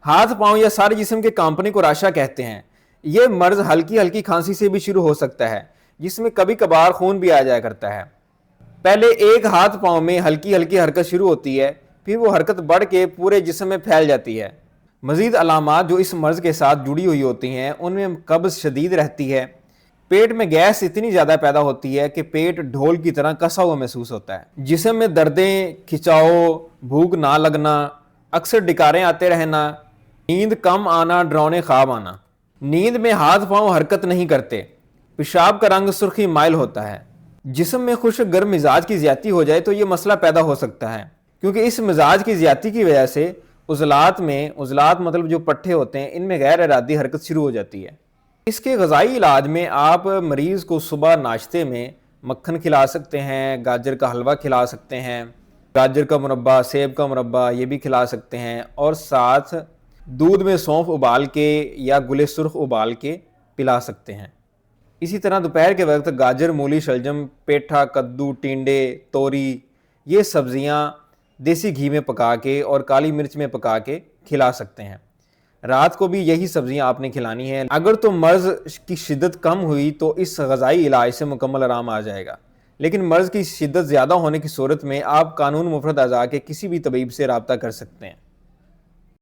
ہاتھ پاؤں یا سارے جسم کے کانپنے کو راشا کہتے ہیں۔ یہ مرض ہلکی ہلکی کھانسی سے بھی شروع ہو سکتا ہے جس میں کبھی کبھار خون بھی آ جایا کرتا ہے۔ پہلے ایک ہاتھ پاؤں میں ہلکی ہلکی حرکت شروع ہوتی ہے، پھر وہ حرکت بڑھ کے پورے جسم میں پھیل جاتی ہے۔ مزید علامات جو اس مرض کے ساتھ جڑی ہوئی ہوتی ہیں ان میں قبض شدید رہتی ہے، پیٹ میں گیس اتنی زیادہ پیدا ہوتی ہے کہ پیٹ ڈھول کی طرح کسا ہوا محسوس ہوتا ہے، جسم میں دردیں، کھچاؤ، بھوک نہ لگنا، اکثر ڈکاریں آتے رہنا، نیند کم آنا، ڈراؤنے خواب آنا۔ نیند میں ہاتھ پاؤں حرکت نہیں کرتے، پیشاب کا رنگ سرخی مائل ہوتا ہے۔ جسم میں خشک گرم مزاج کی زیادتی ہو جائے تو یہ مسئلہ پیدا ہو سکتا ہے، کیونکہ اس مزاج کی زیادتی کی وجہ سے عضلات مطلب جو پٹھے ہوتے ہیں ان میں غیر ارادی حرکت شروع ہو جاتی ہے۔ اس کے غذائی علاج میں آپ مریض کو صبح ناشتے میں مکھن کھلا سکتے ہیں، گاجر کا حلوہ کھلا سکتے ہیں، گاجر کا مربع، سیب کا مربع یہ بھی کھلا سکتے ہیں، اور ساتھ دودھ میں سونف ابال کے یا گلے سرخ ابال کے پلا سکتے ہیں۔ اسی طرح دوپہر کے وقت گاجر، مولی، شلجم، پیٹھا، کدو، ٹینڈے، توری یہ سبزیاں دیسی گھی میں پکا کے اور کالی مرچ میں پکا کے کھلا سکتے ہیں۔ رات کو بھی یہی سبزیاں آپ نے کھلانی ہیں۔ اگر تو مرض کی شدت کم ہوئی تو اس غذائی علاج سے مکمل آرام آ جائے گا، لیکن مرض کی شدت زیادہ ہونے کی صورت میں آپ قانون مفرد اعضاء کے کسی بھی طبیب سے رابطہ کر سکتے ہیں۔